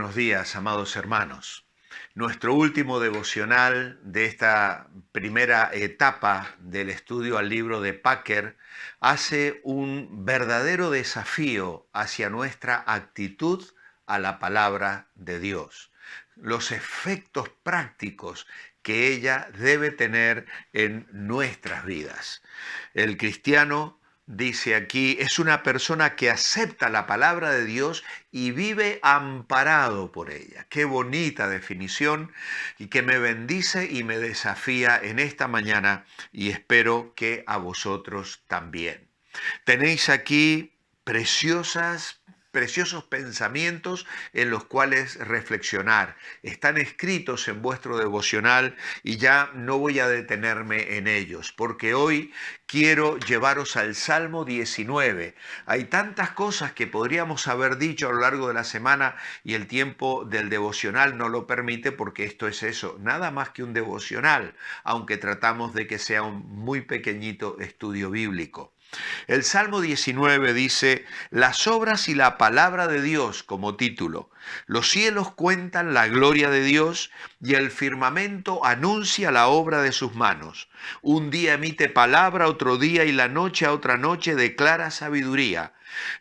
buenos días, amados hermanos. Nuestro último devocional de esta primera etapa del estudio al libro de Packer hace un verdadero desafío hacia nuestra actitud a la palabra de Dios, los efectos prácticos que ella debe tener en nuestras vidas. El cristiano, dice aquí, es una persona que acepta la palabra de Dios y vive amparado por ella. Qué bonita definición y que me bendice y me desafía en esta mañana y espero que a vosotros también. Tenéis aquí preciosos pensamientos en los cuales reflexionar. Están escritos en vuestro devocional y ya no voy a detenerme en ellos, porque hoy quiero llevaros al Salmo 19. Hay tantas cosas que podríamos haber dicho a lo largo de la semana y el tiempo del devocional no lo permite, porque esto es eso, nada más que un devocional, aunque tratamos de que sea un muy pequeñito estudio bíblico. El Salmo 19 dice, las obras y la palabra de Dios como título. Los cielos cuentan la gloria de Dios y el firmamento anuncia la obra de sus manos. Un día emite palabra, otro día y la noche a otra noche declara sabiduría.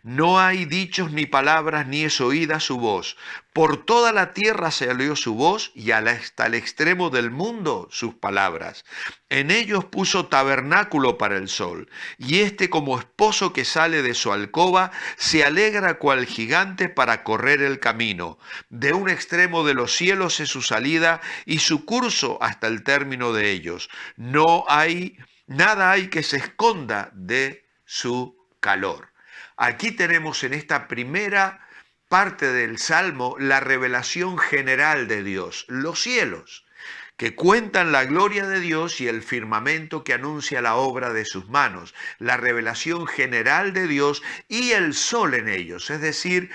No hay dichos ni palabras ni es oída su voz. Por toda la tierra se oyó su voz y hasta el extremo del mundo sus palabras. En ellos puso tabernáculo para el sol, y éste como esposo que sale de su alcoba se alegra cual gigante para correr el camino. De un extremo de los cielos es su salida y su curso hasta el término de ellos. Nada hay que se esconda de su calor. Aquí tenemos en esta primera parte del Salmo la revelación general de Dios, los cielos, que cuentan la gloria de Dios y el firmamento que anuncia la obra de sus manos, la revelación general de Dios y el sol en ellos, es decir,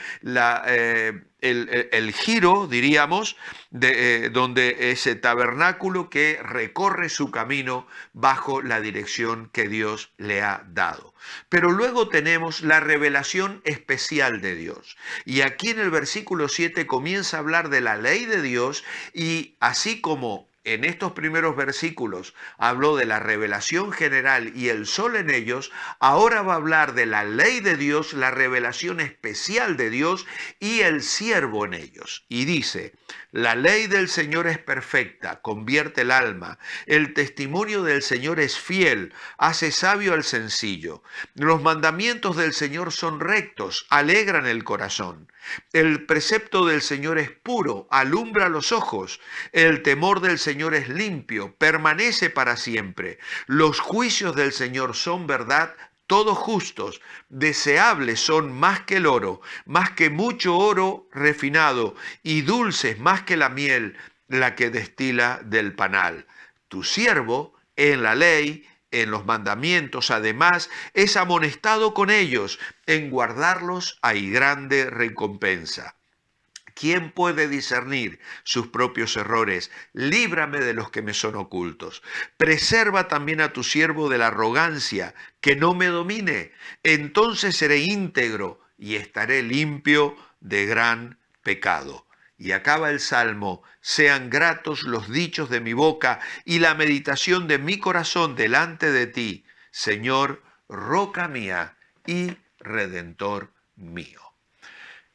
el giro, diríamos, donde ese tabernáculo que recorre su camino bajo la dirección que Dios le ha dado. Pero luego tenemos la revelación especial de Dios. Y aquí en el versículo 7 comienza a hablar de la ley de Dios y así como en estos primeros versículos habló de la revelación general y el sol en ellos, ahora va a hablar de la ley de Dios, la revelación especial de Dios y el siervo en ellos. Y dice, la ley del Señor es perfecta, convierte el alma. El testimonio del Señor es fiel, hace sabio al sencillo. Los mandamientos del Señor son rectos, alegran el corazón. El precepto del Señor es puro, alumbra los ojos. El temor del Señor es limpio, permanece para siempre. Los juicios del Señor son verdad, todos justos, deseables son más que el oro, más que mucho oro refinado, y dulces más que la miel, la que destila del panal. Tu siervo, en la ley, en los mandamientos, además, es amonestado con ellos, en guardarlos hay grande recompensa. ¿Quién puede discernir sus propios errores? Líbrame de los que me son ocultos. Preserva también a tu siervo de la arrogancia, que no me domine. Entonces seré íntegro y estaré limpio de gran pecado. Y acaba el Salmo, sean gratos los dichos de mi boca y la meditación de mi corazón delante de ti, Señor, roca mía y redentor mío.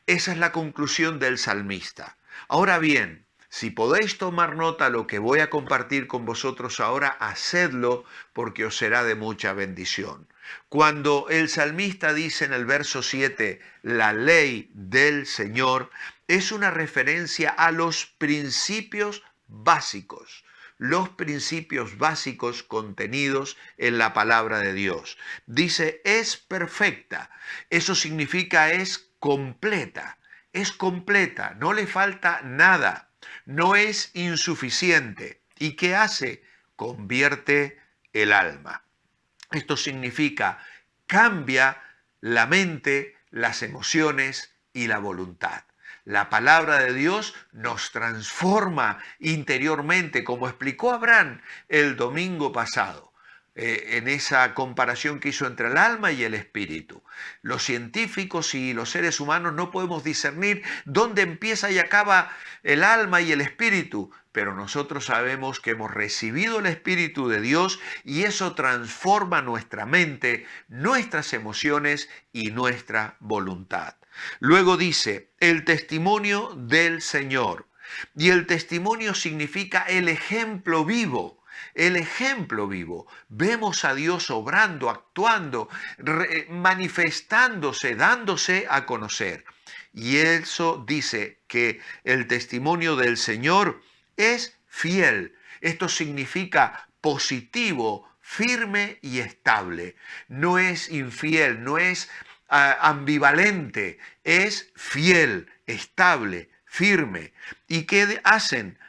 Esa es la conclusión del salmista. Ahora bien, si podéis tomar nota de lo que voy a compartir con vosotros ahora, hacedlo porque os será de mucha bendición. Cuando el salmista dice en el verso 7, la ley del Señor, es una referencia a los principios básicos contenidos en la palabra de Dios. Dice, es perfecta. Eso significa es completa, no le falta nada, no es insuficiente. ¿Y qué hace? Convierte el alma. Esto significa cambia la mente, las emociones y la voluntad. La palabra de Dios nos transforma interiormente, como explicó Abraham el domingo pasado. en esa comparación que hizo entre el alma y el espíritu. Los científicos y los seres humanos no podemos discernir dónde empieza y acaba el alma y el espíritu, pero nosotros sabemos que hemos recibido el Espíritu de Dios y eso transforma nuestra mente, nuestras emociones y nuestra voluntad. Luego dice, el testimonio del Señor. Y el testimonio significa el ejemplo vivo. El ejemplo vivo. Vemos a Dios obrando, actuando, manifestándose, dándose a conocer. Y eso dice que el testimonio del Señor es fiel. Esto significa positivo, firme y estable. No es infiel, no es ambivalente, es fiel, estable, firme. ¿Y qué hacen?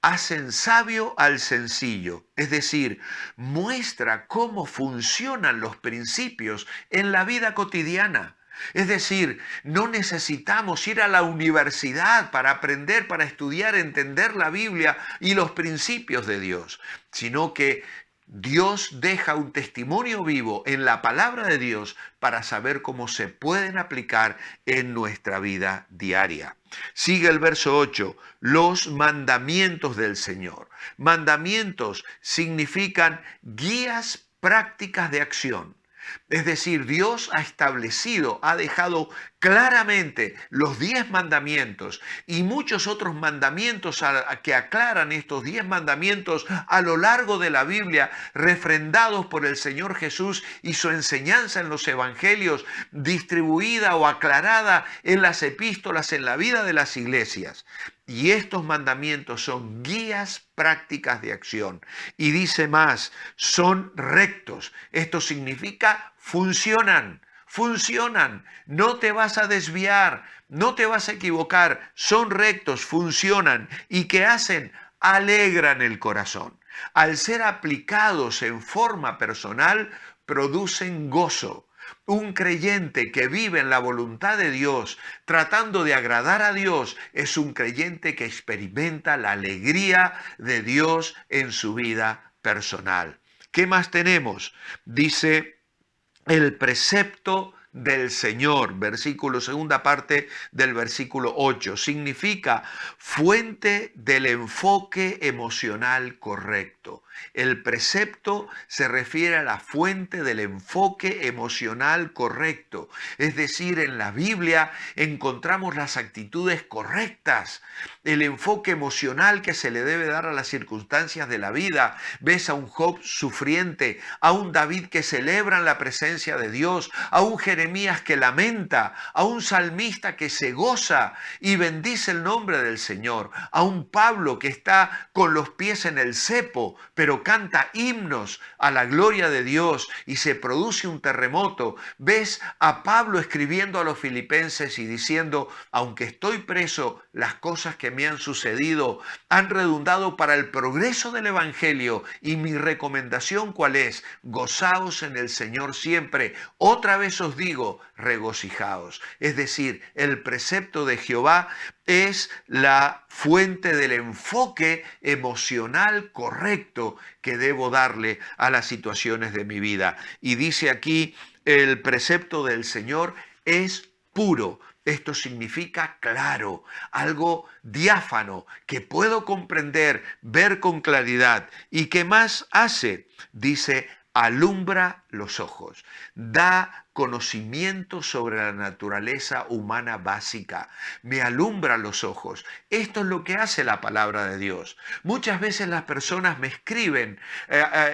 Hacen sabio al sencillo, es decir, muestra cómo funcionan los principios en la vida cotidiana. Es decir, no necesitamos ir a la universidad para aprender, para estudiar, entender la Biblia y los principios de Dios, sino que Dios deja un testimonio vivo en la palabra de Dios para saber cómo se pueden aplicar en nuestra vida diaria. Sigue el verso 8, los mandamientos del Señor. Mandamientos significan guías prácticas de acción. Es decir, Dios ha establecido, ha dejado claramente los 10 mandamientos y muchos otros mandamientos que aclaran estos 10 mandamientos a lo largo de la Biblia, refrendados por el Señor Jesús y su enseñanza en los evangelios, distribuida o aclarada en las epístolas, en la vida de las iglesias. Y estos mandamientos son guías prácticas de acción. Y dice más, son rectos. Esto significa funcionan. Funcionan, no te vas a desviar, no te vas a equivocar, son rectos, funcionan. ¿Y qué hacen? Alegran el corazón. Al ser aplicados en forma personal, producen gozo. Un creyente que vive en la voluntad de Dios, tratando de agradar a Dios, es un creyente que experimenta la alegría de Dios en su vida personal. ¿Qué más tenemos? Dice el precepto del Señor, versículo, segunda parte del versículo 8, significa fuente del enfoque emocional correcto. El precepto se refiere a la fuente del enfoque emocional correcto. Es decir, en la Biblia encontramos las actitudes correctas, el enfoque emocional que se le debe dar a las circunstancias de la vida. Ves a un Job sufriente, a un David que celebra en la presencia de Dios, a un Jeremías que lamenta, a un salmista que se goza y bendice el nombre del Señor, a un Pablo que está con los pies en el cepo, pero canta himnos a la gloria de Dios y se produce un terremoto. Ves a Pablo escribiendo a los filipenses y diciendo, aunque estoy preso, las cosas que me han sucedido han redundado para el progreso del Evangelio y mi recomendación ¿cuál es? Gozaos en el Señor siempre. Otra vez os digo, regocijaos. Es decir, el precepto de Jehová es la fuente del enfoque emocional correcto que debo darle a las situaciones de mi vida. Y dice aquí, el precepto del Señor es puro. Esto significa claro, algo diáfano, que puedo comprender, ver con claridad. ¿Y qué más hace? Dice, alumbra los ojos, da conocimiento sobre la naturaleza humana básica, me alumbra los ojos. Esto es lo que hace la palabra de Dios. Muchas veces las personas me escriben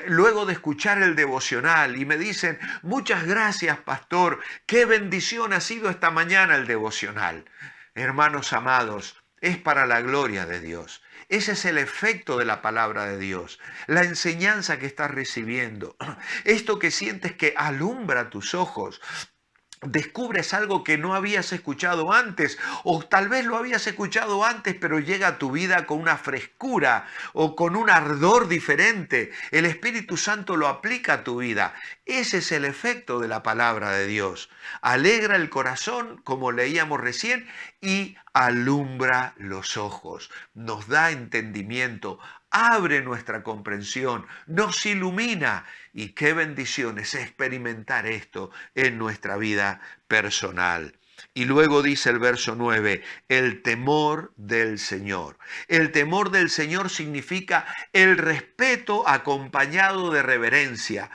luego de escuchar el devocional y me dicen, muchas gracias, pastor, qué bendición ha sido esta mañana el devocional. Hermanos amados, es para la gloria de Dios. Ese es el efecto de la palabra de Dios, la enseñanza que estás recibiendo. Esto que sientes que alumbra tus ojos. Descubres algo que no habías escuchado antes o tal vez lo habías escuchado antes pero llega a tu vida con una frescura o con un ardor diferente. El Espíritu Santo lo aplica a tu vida. Ese es el efecto de la palabra de Dios. Alegra el corazón, como leíamos recién, y alumbra los ojos. Nos da entendimiento, abre nuestra comprensión, nos ilumina. Y qué bendición es experimentar esto en nuestra vida personal. Y luego dice el verso 9, el temor del Señor. El temor del Señor significa el respeto acompañado de reverencia.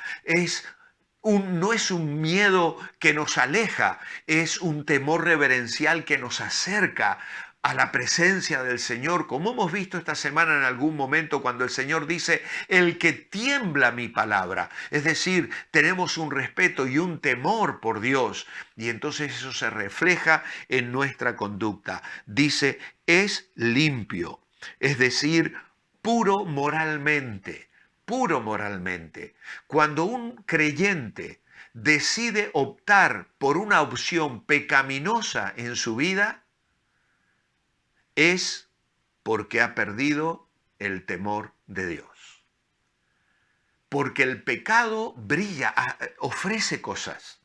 No es un miedo que nos aleja, es un temor reverencial que nos acerca a la presencia del Señor, como hemos visto esta semana en algún momento cuando el Señor dice, el que tiembla mi palabra. Es decir, tenemos un respeto y un temor por Dios, y entonces eso se refleja en nuestra conducta. Dice, es limpio, es decir, puro moralmente. Puro moralmente. Cuando un creyente decide optar por una opción pecaminosa en su vida, es porque ha perdido el temor de Dios. Porque el pecado brilla, ofrece cosas,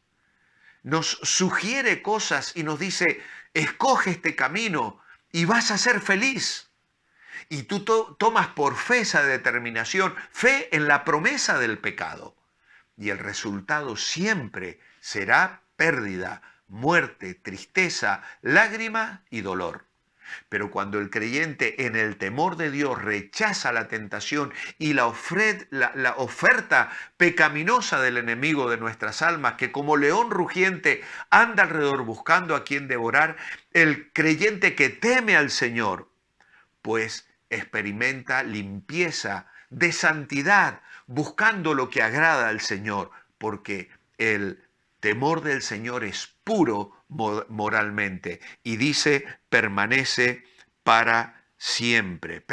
nos sugiere cosas y nos dice, escoge este camino y vas a ser feliz. Y tú tomas por fe esa determinación, fe en la promesa del pecado. Y el resultado siempre será pérdida, muerte, tristeza, lágrima y dolor. Pero cuando el creyente en el temor de Dios rechaza la tentación y la oferta pecaminosa del enemigo de nuestras almas, que como león rugiente anda alrededor buscando a quien devorar, el creyente que teme al Señor, pues experimenta limpieza de santidad, buscando lo que agrada al Señor, porque el temor del Señor es puro moralmente. Y dice, permanece para siempre,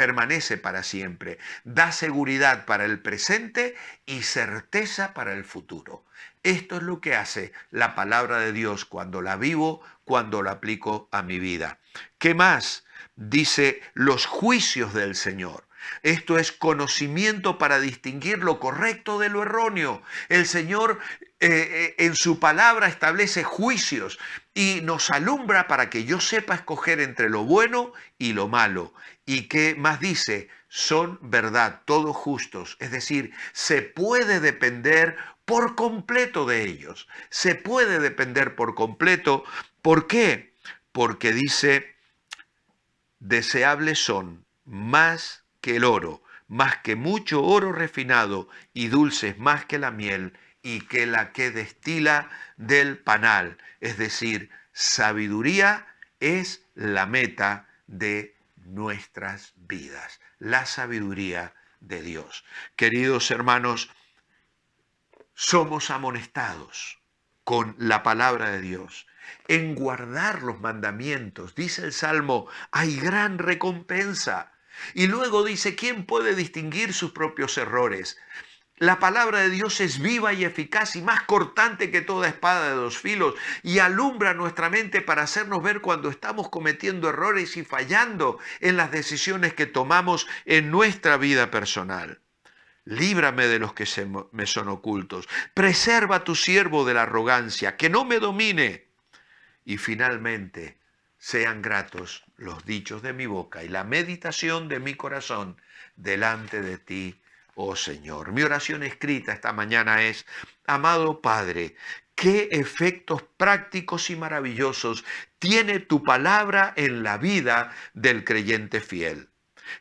da seguridad para el presente y certeza para el futuro. Esto es lo que hace la palabra de Dios cuando la vivo, cuando la aplico a mi vida. ¿Qué más? Dice los juicios del Señor. Esto es conocimiento para distinguir lo correcto de lo erróneo. El Señor en su palabra establece juicios y nos alumbra para que yo sepa escoger entre lo bueno y lo malo. ¿Y qué más dice? Son verdad, todos justos. Es decir, se puede depender por completo de ellos. Se puede depender por completo. ¿Por qué? Porque dice, deseables son más que el oro, más que mucho oro refinado, y dulces más que la miel, y que la que destila del panal. Es decir, sabiduría es la meta de nuestras vidas, la sabiduría de Dios. Queridos hermanos, somos amonestados con la palabra de Dios en guardar los mandamientos. Dice el Salmo, hay gran recompensa. Y luego dice, ¿quién puede distinguir sus propios errores? La palabra de Dios es viva y eficaz y más cortante que toda espada de dos filos y alumbra nuestra mente para hacernos ver cuando estamos cometiendo errores y fallando en las decisiones que tomamos en nuestra vida personal. Líbrame de los que me son ocultos. Preserva a tu siervo de la arrogancia, que no me domine. Y finalmente, sean gratos los dichos de mi boca y la meditación de mi corazón delante de ti, oh Señor. Mi oración escrita esta mañana es, amado Padre, qué efectos prácticos y maravillosos tiene tu palabra en la vida del creyente fiel.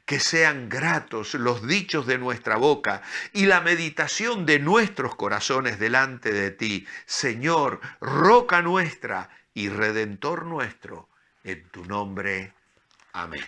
Que sean gratos los dichos de nuestra boca y la meditación de nuestros corazones delante de ti, Señor, roca nuestra y redentor nuestro, en tu nombre. Amén.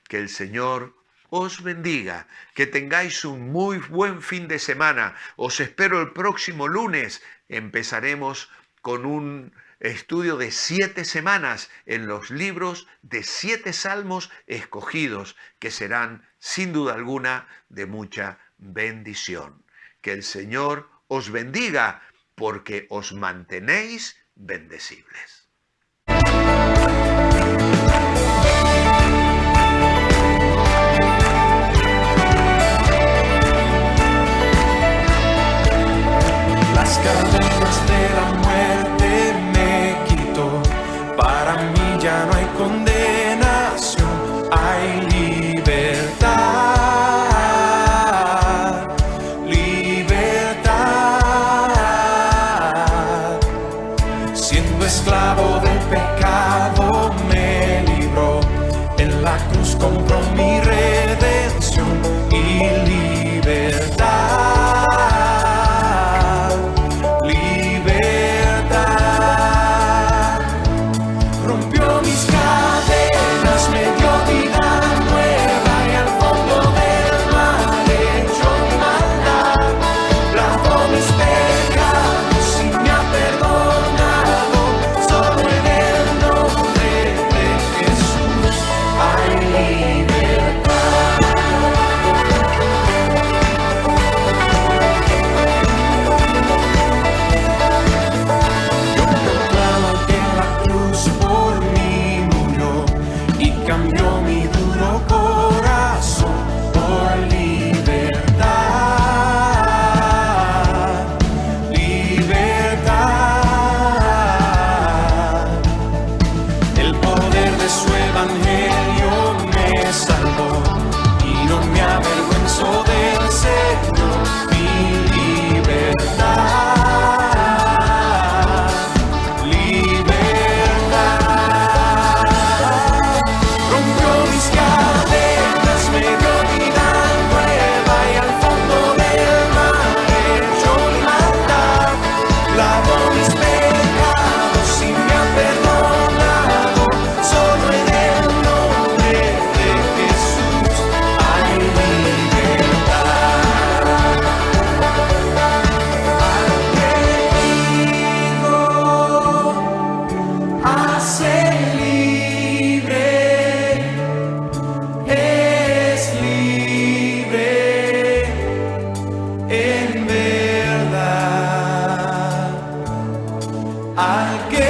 Que el Señor os bendiga, que tengáis un muy buen fin de semana. Os espero el próximo lunes. Empezaremos con un estudio de 7 semanas en los libros de 7 salmos escogidos, que serán sin duda alguna de mucha bendición. Que el Señor os bendiga porque os mantenéis bendecibles. esclavo del pecado me libró. En la cruz compró mi redención y libertad. Libertad. Rompió mis cadenas, me dio vida nueva y al fondo del mar echó mi maldad. Lavó mis pecados y me ha perdonado. Solo en el nombre de Jesús hay libertad. Yo proclamo que en la cruz por mí murió y cambió mi duro corazón por libertad. Libertad. El poder de su evangelio me salvó y no me avergüenzo del Señor. Mi libertad. Libertad. Rompió mis cadenas, me dio vida nueva y al fondo del mar echó mi maldad. Lavó mis pecados y me ha perdonado. Solo en el nombre de Jesús hay libertad. Al que digo, hace libre, es libre en verdad. Al que